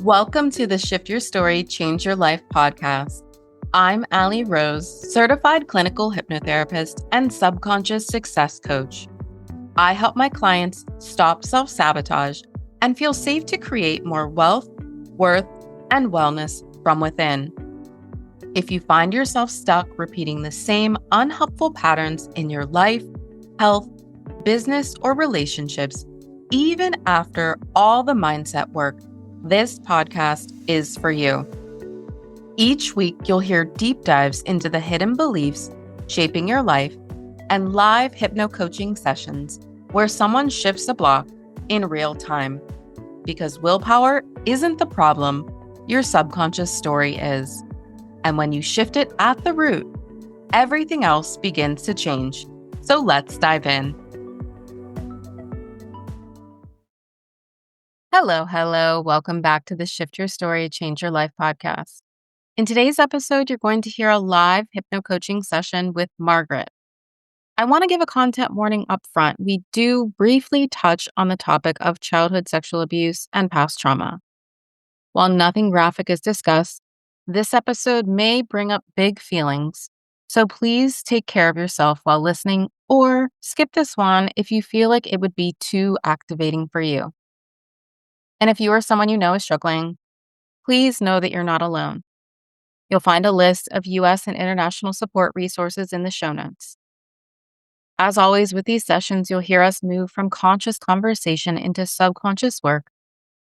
Welcome to the Shift Your Story, Change Your Life podcast. I'm Allie Rose, certified clinical hypnotherapist and subconscious success coach. I help my clients stop self-sabotage and feel safe to create more wealth, worth, and wellness from within. If you find yourself stuck repeating the same unhelpful patterns in your life, health, business, or relationships, even after all the mindset work, this podcast is for you. Each week, you'll hear deep dives into the hidden beliefs shaping your life and live hypnocoaching sessions where someone shifts a block in real time. Because willpower isn't the problem, your subconscious story is. And when you shift it at the root, everything else begins to change. So let's dive in. Hello. Welcome back to the Shift Your Story, Change Your Life podcast. In today's episode, you're going to hear a live hypnocoaching session with Margaret. I want to give a content warning up front. We do briefly touch on the topic of childhood sexual abuse and past trauma. While nothing graphic is discussed, this episode may bring up big feelings, so please take care of yourself while listening or skip this one if you feel like it would be too activating for you. And if you or someone you know is struggling, please know that you're not alone. You'll find a list of U.S. and international support resources in the show notes. As always, with these sessions, you'll hear us move from conscious conversation into subconscious work.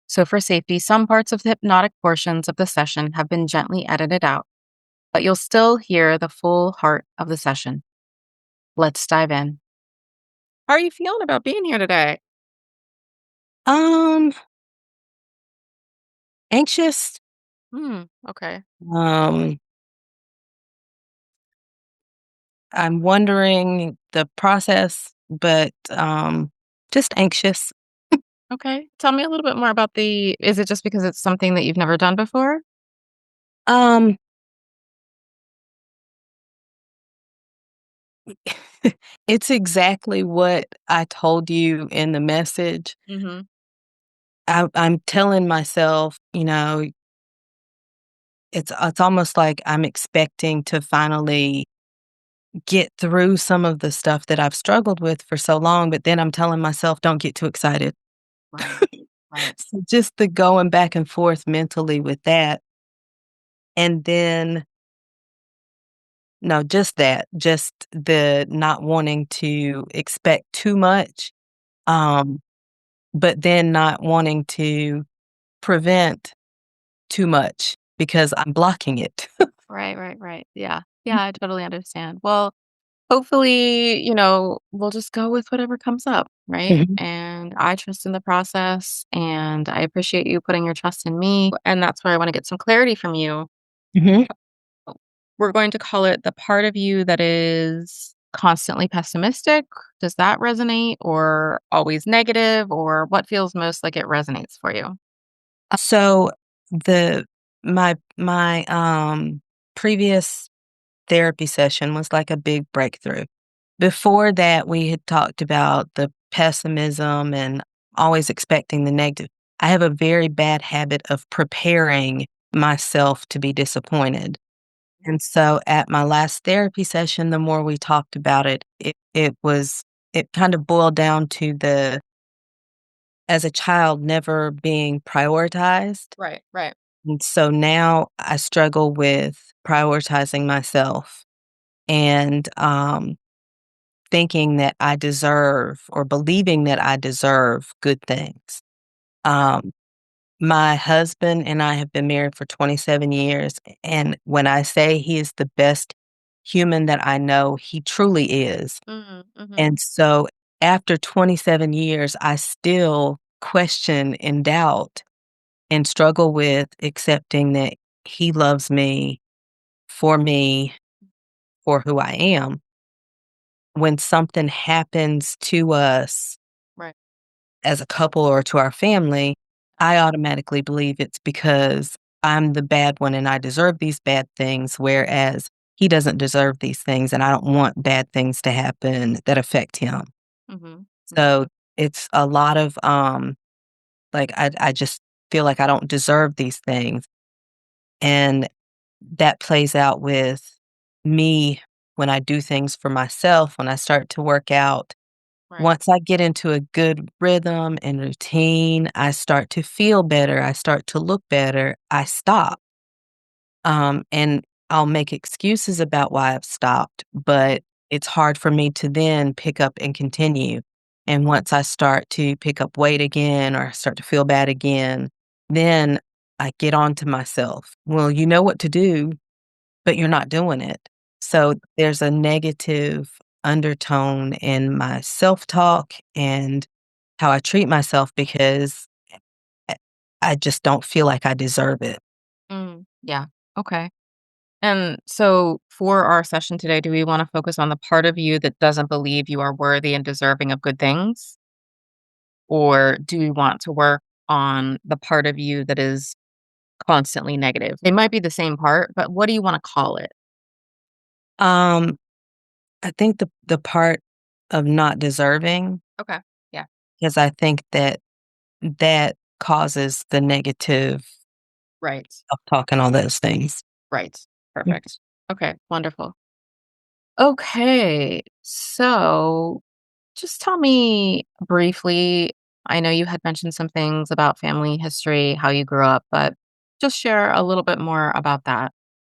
So for safety, some parts of the hypnotic portions of the session have been gently edited out, but you'll still hear the full heart of the session. Let's dive in. How are you feeling about being here today? Anxious. Okay. I'm wondering the process, but just anxious. Okay. Tell me a little bit more about is it just because it's something that you've never done before? Um, it's exactly what I told you in the message. Mm-hmm. I'm telling myself, it's almost like I'm expecting to finally get through some of the stuff that I've struggled with for so long, but then I'm telling myself, don't get too excited. Right. So just the going back and forth mentally with that. And then, no, just the not wanting to expect too much, um, but then not wanting to prevent too much because I'm blocking it. Right. Yeah. Yeah, I totally understand. Well, hopefully, we'll just go with whatever comes up, right? Mhm, And I trust in the process and I appreciate you putting your trust in me. And that's where I want to get some clarity from you. mhm. We're going to call it the part of you that is constantly pessimistic. Does that resonate or always negative or what feels most like it resonates for you? So the my previous therapy session was like a big breakthrough. Before that, we had talked about the pessimism and always expecting the negative. I have a very bad habit of preparing myself to be disappointed. And so at my last therapy session, the more we talked about it, it kind of boiled down to as a child, never being prioritized. Right. And so now I struggle with prioritizing myself and, thinking that I deserve or believing that I deserve good things. Um, my husband and I have been married for 27 years, and when I say he is the best human that I know, he truly is. Mm-hmm. And so after 27 years, I still question and doubt and struggle with accepting that he loves me, for who I am. When something happens to us Right. as a couple or to our family, I automatically believe it's because I'm the bad one and I deserve these bad things, whereas he doesn't deserve these things and I don't want bad things to happen that affect him. Mm-hmm. So it's a lot of like I just feel like I don't deserve these things. And that plays out with me when I do things for myself, when I start to work out. Right. Once I get into a good rhythm and routine, I start to feel better. I start to look better. I stop. And I'll make excuses about why I've stopped, but it's hard for me to then pick up and continue. And once I start to pick up weight again or start to feel bad again, then I get on to myself. Well, you know what to do, but you're not doing it. So there's a negative undertone in my self talk and how I treat myself because I I just don't feel like I deserve it. Yeah. Okay. And so for our session today, do we want to focus on the part of you that doesn't believe you are worthy and deserving of good things? Or do we want to work on the part of you that is constantly negative? They might be the same part, but what do you want to call it? Um, I think the part of not deserving, Okay. Yeah. because I think that that causes the negative Right. self-talk and all those things. Right. Perfect. Okay. Wonderful. Okay. So just tell me briefly. I know you had mentioned some things about family history, how you grew up, but just share a little bit more about that.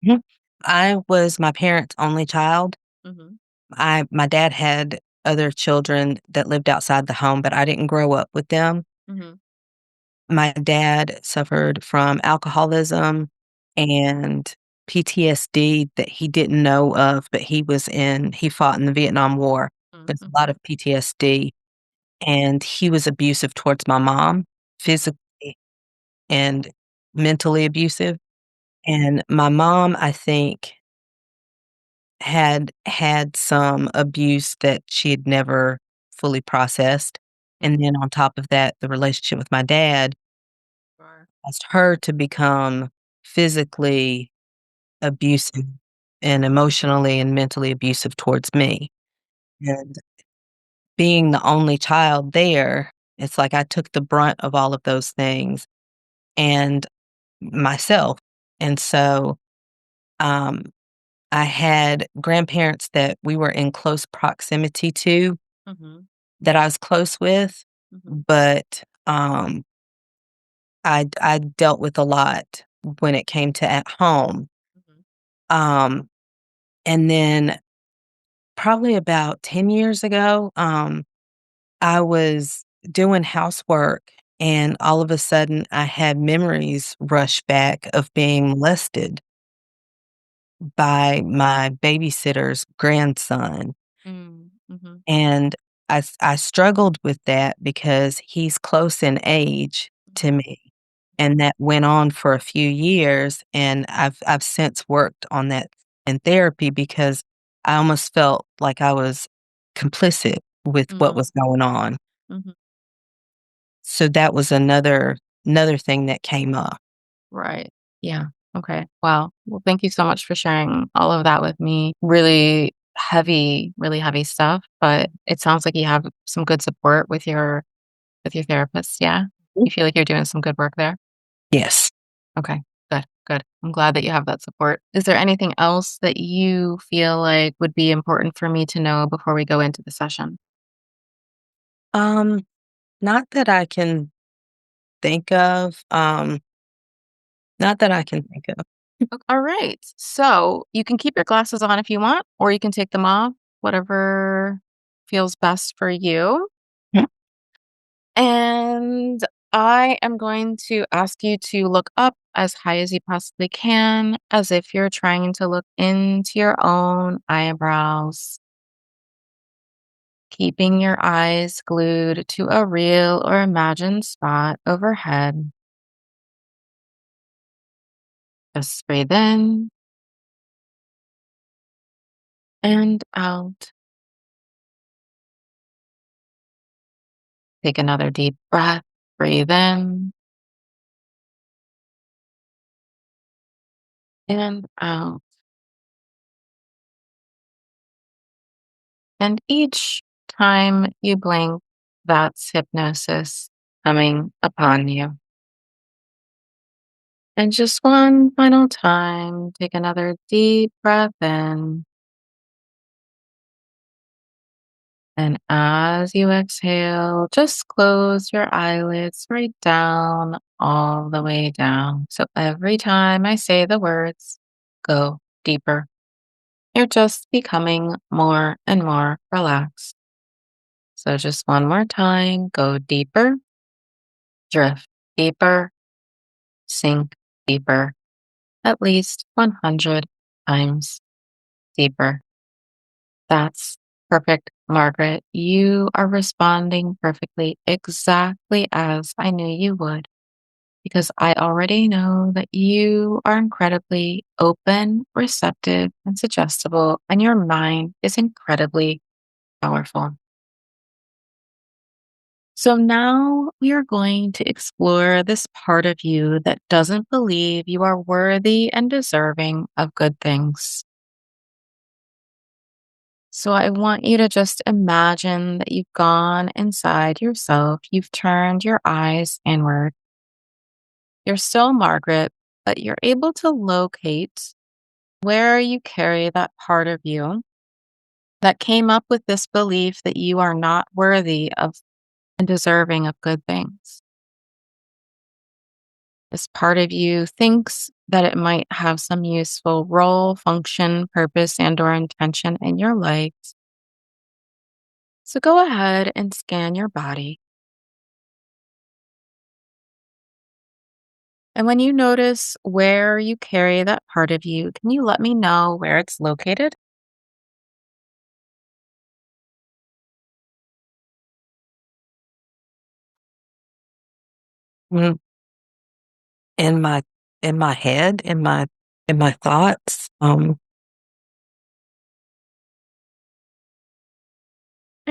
Mhm. I was my parents' only child. Hmm. My dad had other children that lived outside the home, but I didn't grow up with them. Hmm. My dad suffered from alcoholism and PTSD that he didn't know of, but he fought in the Vietnam War with a Hmm. lot of PTSD, and he was abusive towards my mom, Hmm. physically and mentally abusive. And my mom, I think, had some abuse that she had never fully processed. And then on top of that, the relationship with my dad Sure. caused her to become physically abusive and emotionally and mentally abusive towards me. And being the only child there, it's like I took the brunt of all of those things and myself. And so, um, I had grandparents that we were in close proximity to, Hmm. that I was close with, Hmm. but, I dealt with a lot when it came to at home. Hmm. Um, and then probably about 10 years ago, I was doing housework and all of a sudden I had memories rush back of being molested by my babysitter's grandson. Hmm. And I struggled with that because he's close in age to me, and that went on for a few years, and I've since worked on that in therapy because I almost felt like I was complicit with what Hmm. was going on. Hmm. So that was another thing that came up. Right. Yeah. Okay. Wow. Well, thank you so much for sharing all of that with me. Really heavy stuff, but it sounds like you have some good support with your therapist. Yeah. Mm. You feel like you're doing some good work there. Yes. Okay. Good. Good. I'm glad that you have that support. Is there anything else that you feel like would be important for me to know before we go into the session? Um, not that I can think of, not that I can think of. All right. So you can keep your glasses on if you want, or you can take them off, whatever feels best for you. Mm. And I am going to ask you to look up as high as you possibly can, as if you're trying to look into your own eyebrows, keeping your eyes glued to a real or imagined spot overhead. Just breathe in and out. Take another deep breath. Breathe in and out. And each time you blink, that's hypnosis coming upon you. And just one final time, take another deep breath in. And as you exhale, just close your eyelids right down, all the way down. So every time I say the words, go deeper, you're just becoming more and more relaxed. So just one more time, go deeper, drift deeper, sink deeper, at least 100 times deeper. That's perfect, Margaret. You are responding perfectly, exactly as I knew you would, because I already know that you are incredibly open, receptive, and suggestible, and your mind is incredibly powerful. So now we are going to explore this part of you that doesn't believe you are worthy and deserving of good things. So I want you to just imagine that you've gone inside yourself, you've turned your eyes inward. You're still Margaret, but you're able to locate where you carry that part of you that came up with this belief that you are not worthy of and deserving of good things. This part of you thinks that it might have some useful role, function, purpose, and or intention in your life. So go ahead and scan your body. And when you notice where you carry that part of you, can you let me know where it's located? Mm, in my in my head, in my thoughts, Are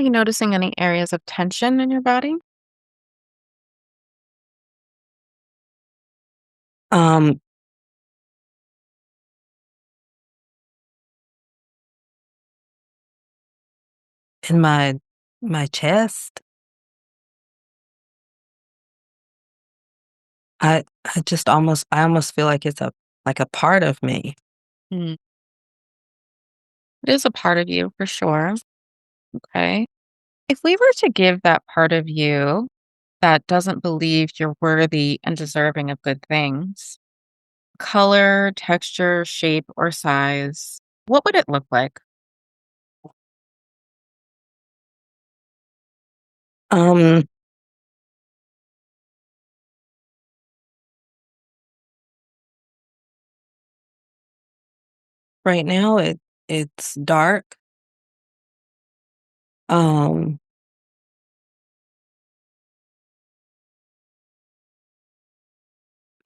you noticing any areas of tension in your body? um, in my chest. I almost feel like it's a part of me. Mm. It is a part of you for sure. Okay. If we were to give that part of you that doesn't believe you're worthy and deserving of good things, color, texture, shape, or size, what would it look like? Um, right now it's dark. Um,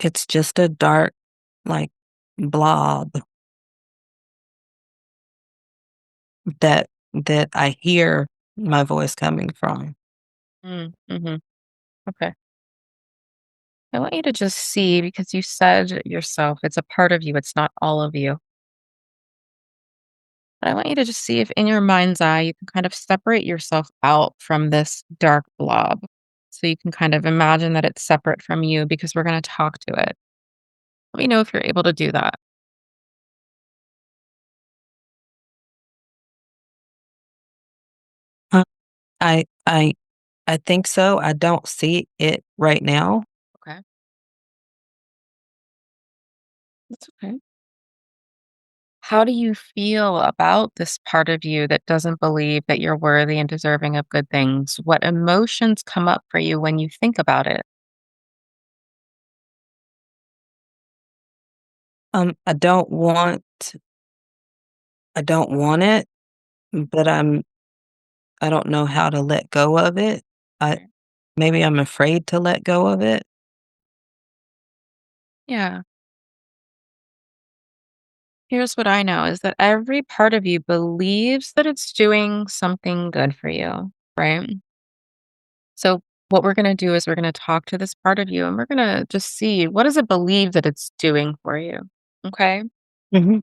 it's just a dark, like, blob that I hear my voice coming from. Mm-hmm. Okay. I want you to just see because you said yourself, it's a part of you, it's not all of you. But I want you to just see if in your mind's eye you can kind of separate yourself out from this dark blob. So you can kind of imagine that it's separate from you because we're going to talk to it. Let me know if you're able to do that. Huh, I I I think so. I don't see it right now. Okay. That's okay. How do you feel about this part of you that doesn't believe that you're worthy and deserving of good things? What emotions come up for you when you think about it? I don't want it, but I don't know how to let go of it. I Right. maybe I'm afraid to let go of it. Yeah. Here's what I know is that every part of you believes that it's doing something good for you, right? So what we're going to do is we're going to talk to this part of you and we're going to just see what does it believe that it's doing for you? Okay? Mhm.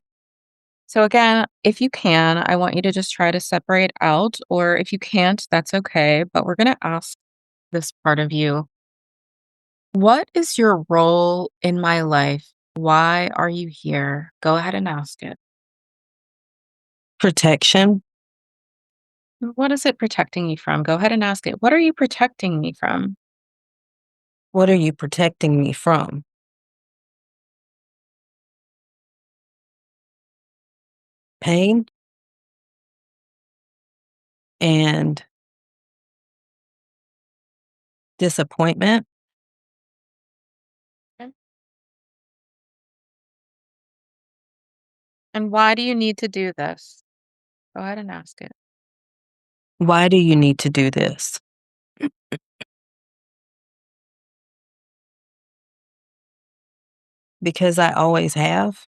So again, if you can, I want you to just try to separate out or if you can't, that's okay, but we're going to ask this part of you, What is your role in my life? Why are you here? Go ahead and ask it. Protection. What is it protecting you from? Go ahead and ask it. What are you protecting me from? What are you protecting me from? Pain and disappointment. Okay. And why do you need to do this? Go ahead and ask it. Why do you need to do this? Because I always have.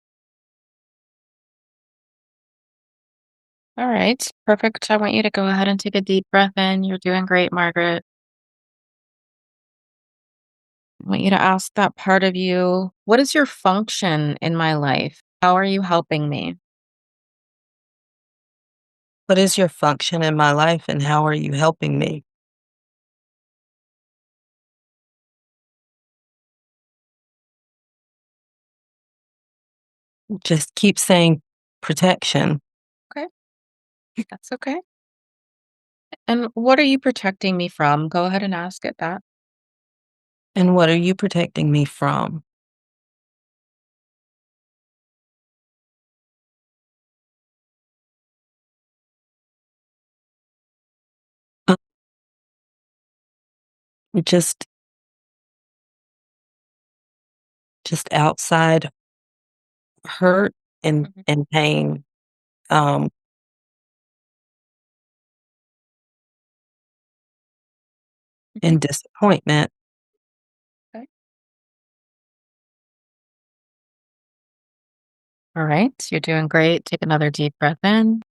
All right. Perfect. I want you to go ahead and take a deep breath in. You're doing great, Margaret. I want you to ask that part of you, what is your function in my life? How are you helping me? What is your function in my life and how are you helping me? Just keep saying protection. Okay. That's okay. And what are you protecting me from? Go ahead and ask it that. And what are you protecting me from? Uh, Just just outside hurt Mhm, and pain, um, mhm. and disappointment. Okay. All right. You're doing great. Take another deep breath in.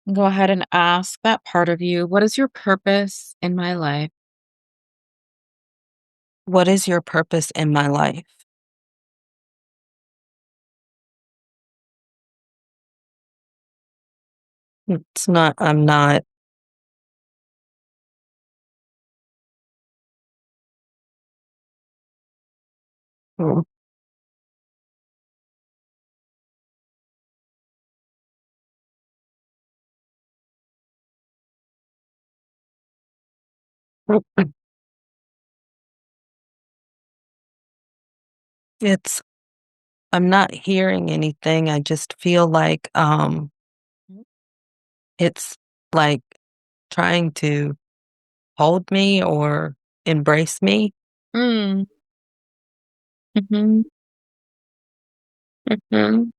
And go ahead and ask that part of you, what is your purpose in my life? What is your purpose in my life? It's not I'm not mm, mm, it's I'm not hearing anything. I just feel like, Mhm. it's like trying to hold me or embrace me. Mm, mhm, mhm.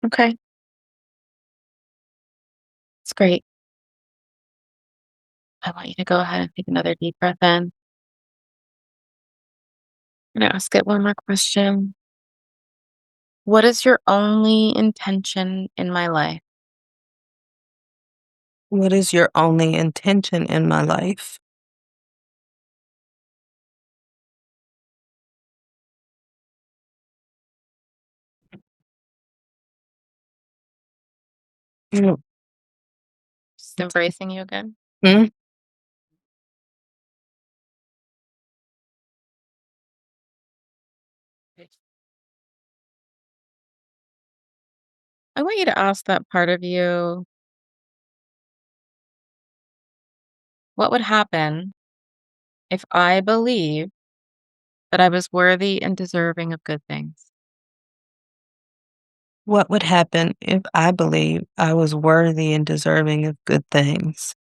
Okay. It's great. I want you to go ahead and take another deep breath in and ask it one more question. What is your only intention in my life? What is your only intention in my life? Mm, Just embracing you again. mm, I want you to ask that part of you, what would happen if I believed that I was worthy and deserving of good things? what would happen if I believed I was worthy and deserving of good things?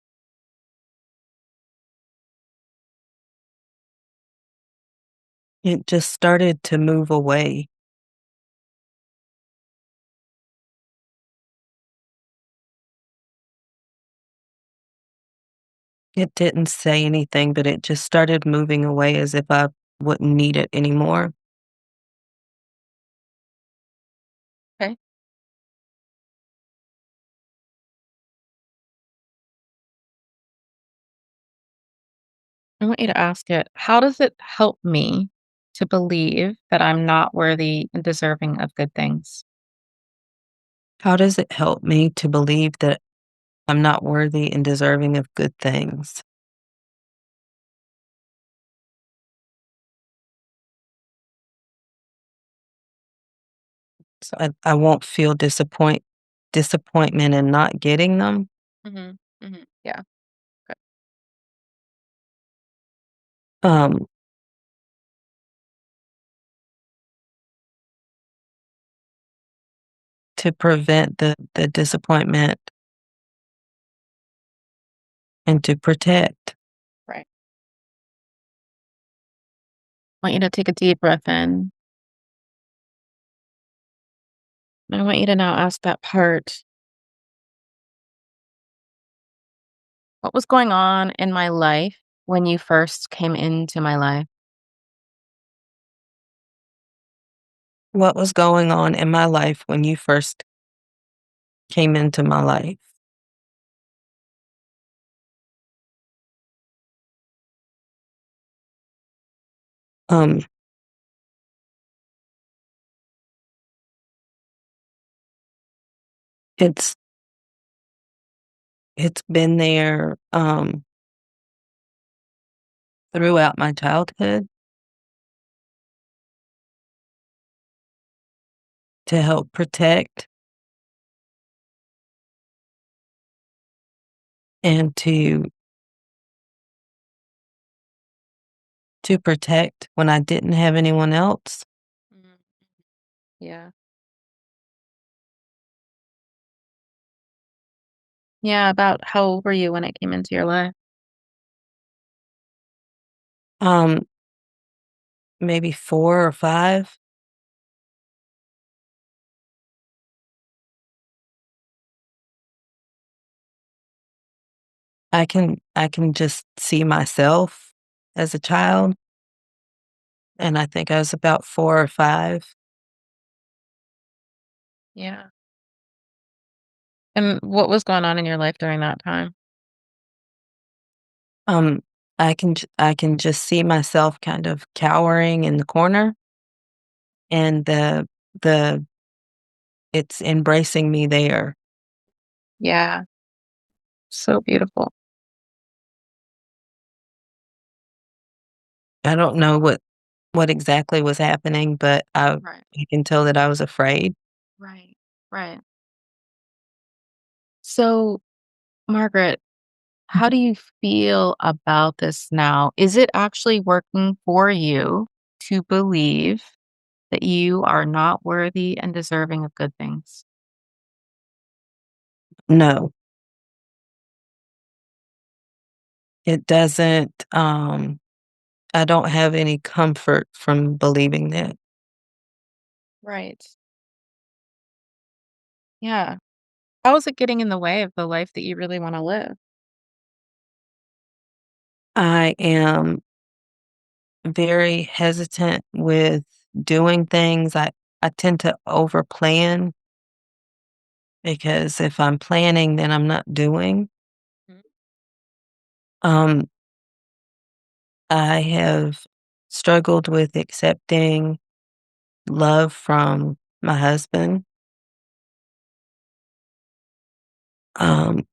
It just started to move away. It didn't say anything, but it just started moving away as if I wouldn't need it anymore. Okay. I want you to ask it, how does it help me to believe that I'm not worthy and deserving of good things? How does it help me to believe that I'm not worthy and deserving of good things? So I won't feel disappointment in not getting them. Mhm. Mhm. Yeah. Okay. Um, to prevent the disappointment and to protect. Right. I want you to take a deep breath in. And I want you to now ask that part, what was going on in my life when you first came into my life? What was going on in my life when you first came into my life? Um, it's it's been there throughout my childhood to help protect and to protect when I didn't have anyone else. Mhm. Yeah. Yeah, about how old were you when it came into your life? Um, maybe 4 or 5. I can just see myself as a child, and I think I was about 4 or 5. Yeah. And what was going on in your life during that time? Um, I can just see myself kind of cowering in the corner, and the it's embracing me there. Yeah. So beautiful. I don't know what exactly was happening, but Right. I can tell that I was afraid. Right. Right. So, Margaret, how do you feel about this now? Is it actually working for you to believe that you are not worthy and deserving of good things? No, it doesn't, I don't have any comfort from believing that. Right. Yeah. How is it getting in the way of the life that you really want to live? I am very hesitant with doing things. I tend to overplan because if I'm planning, then I'm not doing. Mhm. Um, I have struggled with accepting love from my husband. Um,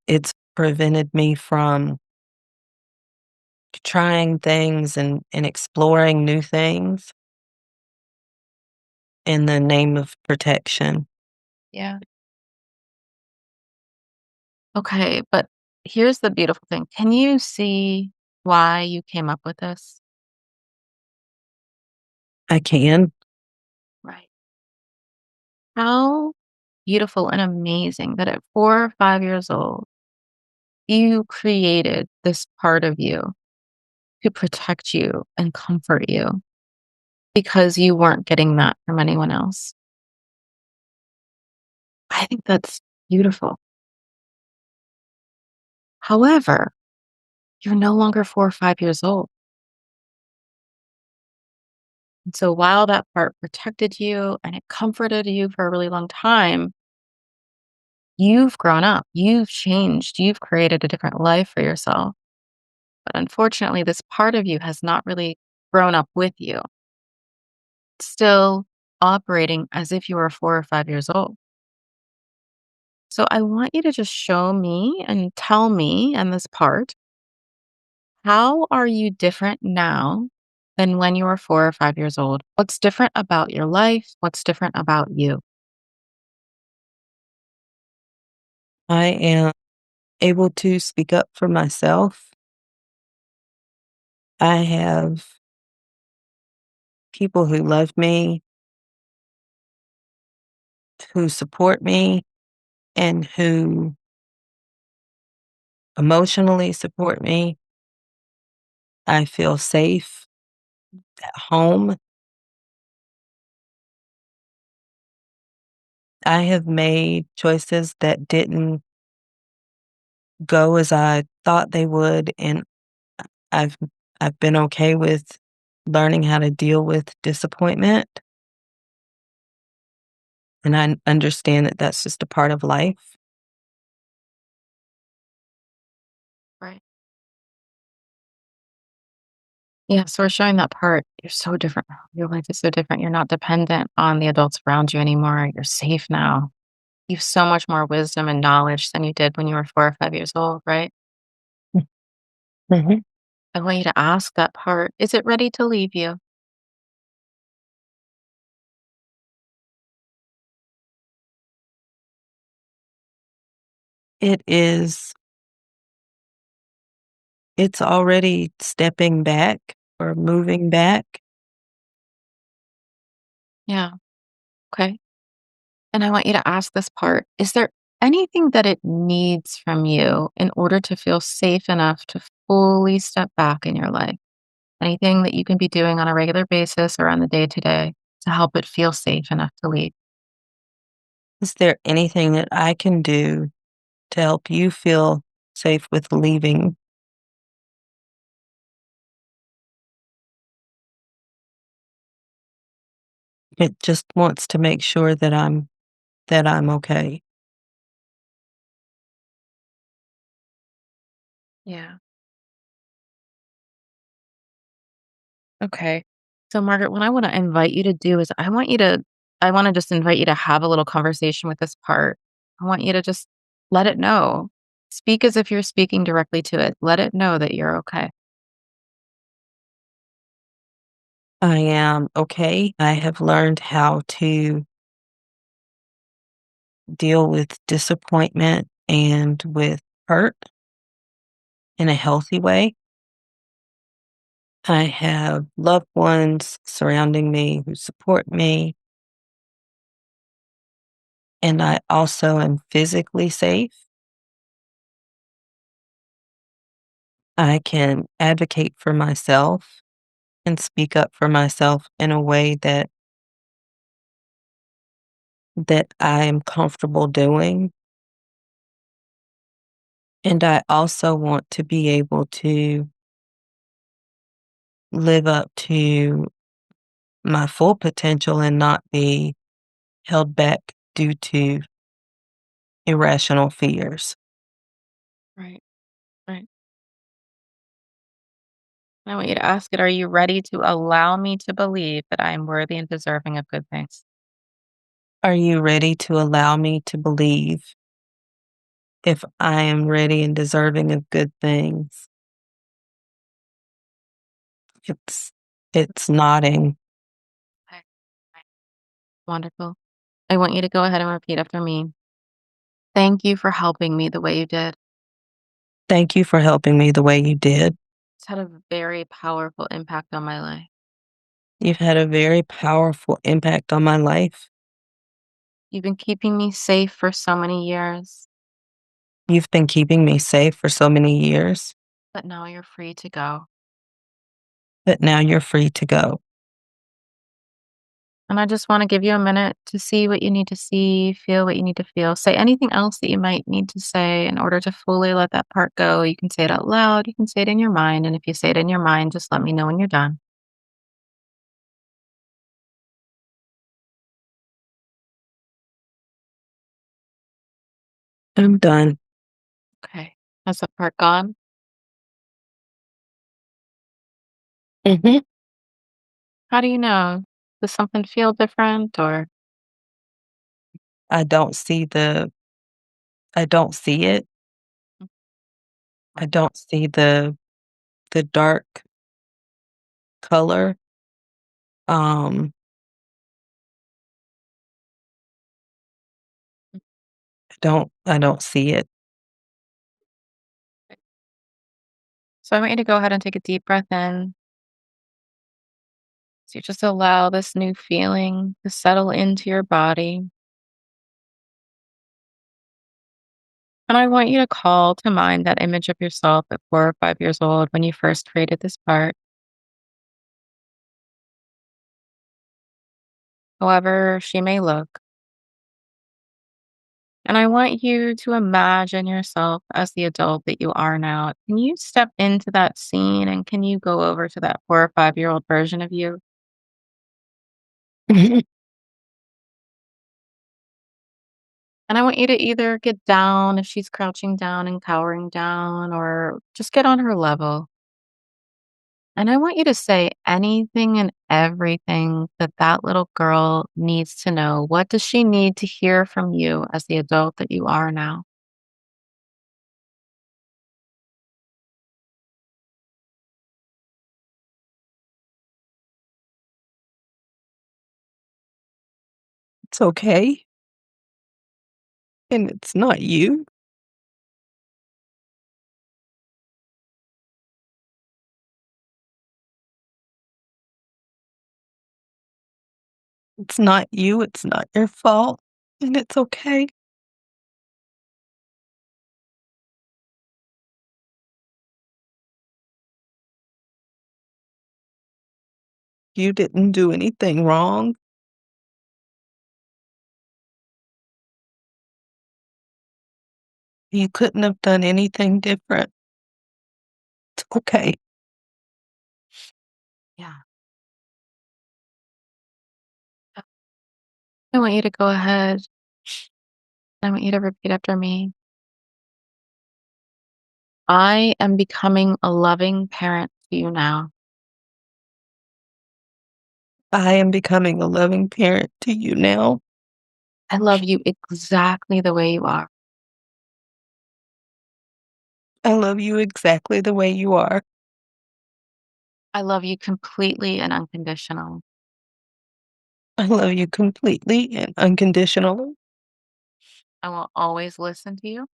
it's prevented me from trying things and exploring new things in the name of protection. Yeah. Okay, but here's the beautiful thing. Can you see why you came up with this? I can. Right. How beautiful and amazing that at 4 or 5 years old, you created this part of you to protect you and comfort you because you weren't getting that from anyone else. I think that's beautiful. However, you're no longer 4 or 5 years old. And so while that part protected you and it comforted you for a really long time, you've grown up, you've changed, you've created a different life for yourself. But unfortunately, this part of you has not really grown up with you. It's still operating as if you were 4 or 5 years old. So I want you to just show me and tell me and this part, how are you different now than when you were 4 or 5 years old? What's different about your life? What's different about you? I am able to speak up for myself. I have people who love me, who support me, and who emotionally support me. I feel safe at home. I have made choices that didn't go as I thought they would, and I've I've been okay with learning how to deal with disappointment, and I understand that that's just a part of life. Right. Yeah, so we're showing that part. You're so different. Your life is so different. You're not dependent on the adults around you anymore. You're safe now. You have so much more wisdom and knowledge than you did when you were 4 or 5 years old, right? Mhm. I want you to ask that part. Is it ready to leave you? It is it's already stepping back or moving back. Yeah. Okay. And I want you to ask this part. Is there anything that it needs from you in order to feel safe enough to fully step back in your life? Anything that you can be doing on a regular basis or on the day to day to help it feel safe enough to leave? Is there anything that I can do to help you feel safe with leaving? It just wants to make sure that I'm okay. Yeah. Okay. So, Margaret, what I want to invite you to do is I want to just invite you to have a little conversation with this part. I want you to just let it know. Speak as if you're speaking directly to it. Let it know that you're okay. I am okay. I have learned how to deal with disappointment and with hurt in a healthy way. I have loved ones surrounding me who support me, and I also am physically safe. I can advocate for myself and speak up for myself in a way that I am comfortable doing. And I also want to be able to live up to my full potential and not be held back due to irrational fears. Right. Right. I want you to ask it, are you ready to allow me to believe that I am worthy and deserving of good things? Are you ready to allow me to believe if I am ready and deserving of good things? It's it's nodding. Okay. Right. Wonderful. I want you to go ahead and repeat after me. Thank you for helping me the way you did. Thank you for helping me the way you did. It's had a very powerful impact on my life. You've had a very powerful impact on my life. You've been keeping me safe for so many years, You've been keeping me safe for so many years, but now you're free to go. but now you're free to go. And I just want to give you a minute to see what you need to see, feel what you need to feel. Say anything else that you might need to say in order to fully let that part go. You can say it out loud, you can say it in your mind. And if you say it in your mind, just let me know when you're done. I'm done. Okay. Has that part gone? Mhm. How do you know? Does something feel different or I don't see the I don't see it. I right? don't see the dark color. Um, I don't see it. So I want you to go ahead and take a deep breath in. So you just allow this new feeling to settle into your body. And I want you to call to mind that image of yourself at 4 or 5 years old when you first created this part. However she may look. And I want you to imagine yourself as the adult that you are now. Can you step into that scene and can you go over to that 4 or 5 year old version of you? And I want you to either get down if she's crouching down and cowering down, or just get on her level. And I want you to say anything and everything that that little girl needs to know. What does she need to hear from you as the adult that you are now? It's okay, and it's not you. It's not you, it's not your fault, and it's okay. You didn't do anything wrong. You couldn't have done anything different. It's okay. Yeah. I want you to go ahead. I want you to repeat after me. I am becoming a loving parent to you now. I am becoming a loving parent to you now. I love you exactly the way you are. I love you exactly the way you are. I love you completely and unconditionally. I love you completely and unconditionally. I will always listen to you.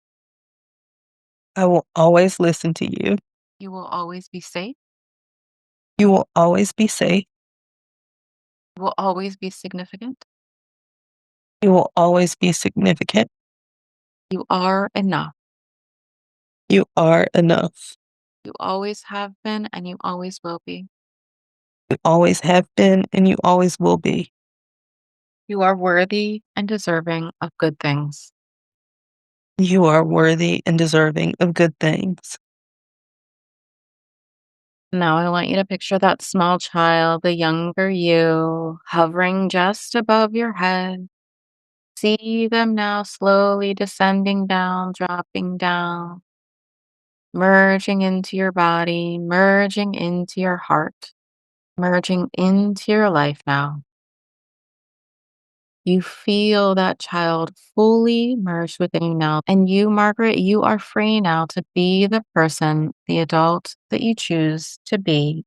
I will always listen to you. You will always be safe. You will always be safe. You will always be significant. You will always be significant. You are enough. You are enough. You always have been and you always will be. You always have been and you always will be. You are worthy and deserving of good things. You are worthy and deserving of good things. Now I want you to picture that small child, the younger you, hovering just above your head. See them now slowly descending down, dropping down, merging into your body, merging into your heart, merging into your life now. You feel that child fully merged within you now. And you, Margaret, you are free now to be the person, the adult that you choose to be,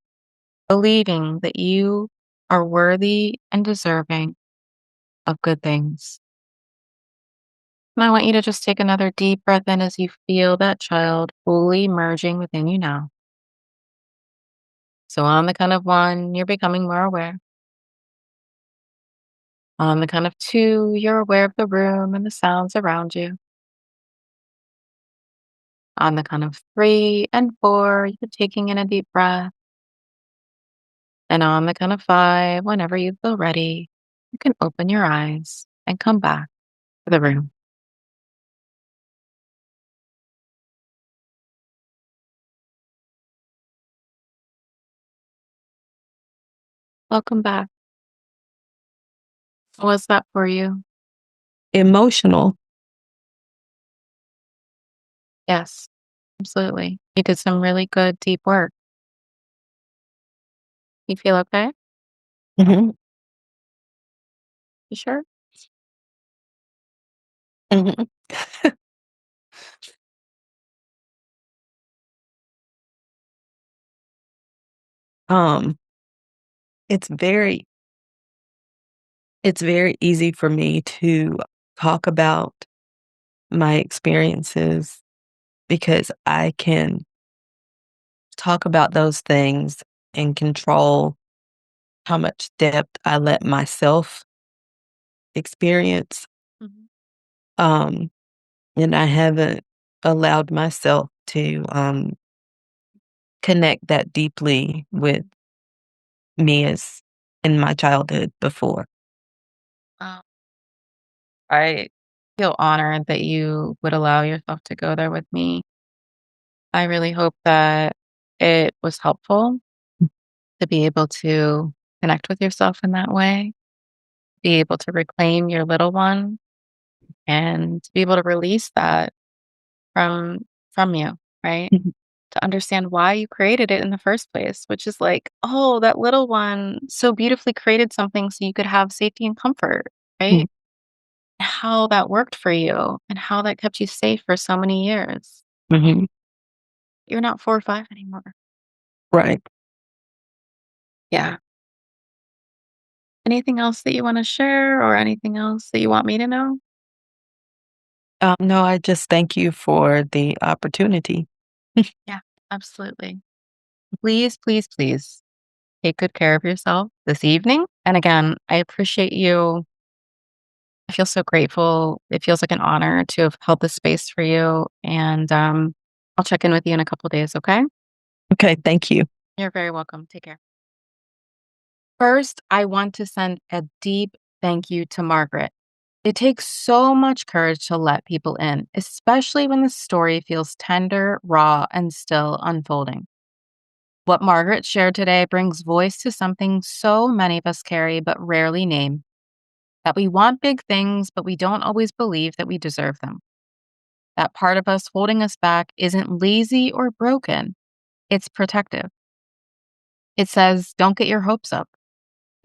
believing that you are worthy and deserving of good things. And I want you to just take another deep breath in as you feel that child fully merging within you now. So, on the count of one, you're becoming more aware. On the count of two, you're aware of the room and the sounds around you. On the count of 3 and 4, you're taking in a deep breath. And on the count of 5, whenever you feel ready, you can open your eyes and come back to the room. Welcome back. What was that for you? Emotional. Yes, absolutely. You did some really good deep work. You feel okay? Mhm, You sure? mhm. Um, It's very it's very easy for me to talk about my experiences because I can talk about those things and control how much depth I let myself experience. Mhm. Um, and I haven't allowed myself to connect that deeply with me as in my childhood before. Oh, I feel honored that you would allow yourself to go there with me. I really hope that it was helpful to be able to connect with yourself in that way, be able to reclaim your little one, and to be able to release that from from you, right? Mhm, To understand why you created it in the first place, which is like, oh, that little one so beautifully created something so you could have safety and comfort, mhm, right? How that worked for you and how that kept you safe for so many years. mhm. You're not 4 or 5 anymore. Right. Yeah. Anything else that you wanna share or anything else that you want me to know? No, I just thank you for the opportunity. Yeah, absolutely. Please, please, please take good care of yourself this evening. And again, I appreciate you. I feel so grateful. It feels like an honor to have held this space for you. And I'll check in with you in a couple days, okay? Okay, thank you. You're very welcome. Take care. First, I want to send a deep thank you to Margaret. It takes so much courage to let people in, especially when the story feels tender, raw, and still unfolding. What Margaret shared today brings voice to something so many of us carry but rarely name, that we want big things, but we don't always believe that we deserve them. That part of us holding us back isn't lazy or broken, it's protective. It says, don't get your hopes up.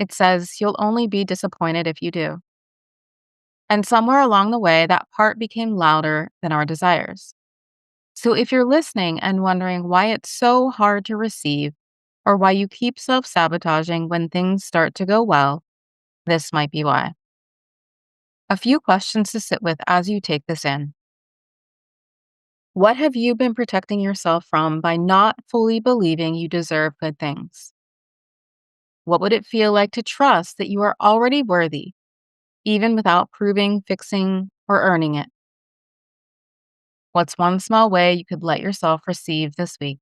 It says, you'll only be disappointed if you do. And somewhere along the way, that part became louder than our desires. So if you're listening and wondering why it's so hard to receive, or why you keep self sabotaging when things start to go well, this might be why. A few questions to sit with as you take this in. What have you been protecting yourself from by not fully believing you deserve good things? What would it feel like to trust that you are already worthy, even without proving, fixing, or earning it? What's one small way you could let yourself receive this week?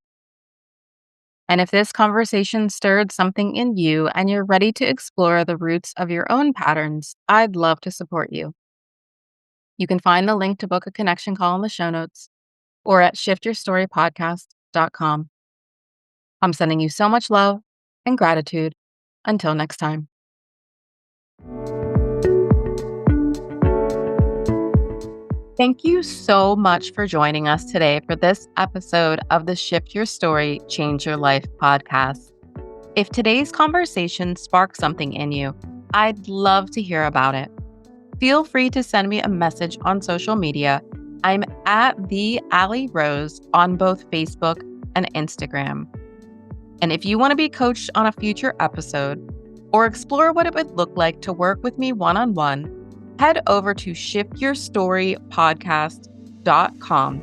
And if this conversation stirred something in you and you're ready to explore the roots of your own patterns, I'd love to support you. You can find the link to book a connection call in the show notes or at shiftyourstorypodcast.com. I'm sending you so much love and gratitude. Until next time. Thank you so much for joining us today for this episode of the Shift Your Story, Change Your Life podcast. If today's conversation sparked something in you, I'd love to hear about it. Feel free to send me a message on social media. I'm at the Allie Rose on both Facebook and Instagram. And if you want to be coached on a future episode or explore what it would look like to work with me one-on-one, head over to shiftyourstorypodcast.com.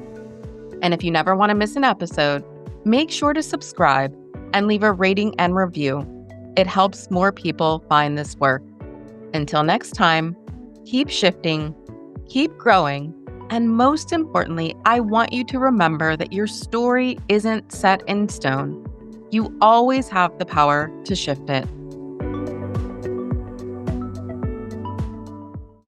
And if you never want to miss an episode, make sure to subscribe and leave a rating and review. It helps more people find this work. Until next time, keep shifting, keep growing, and most importantly, I want you to remember that your story isn't set in stone. You always have the power to shift it.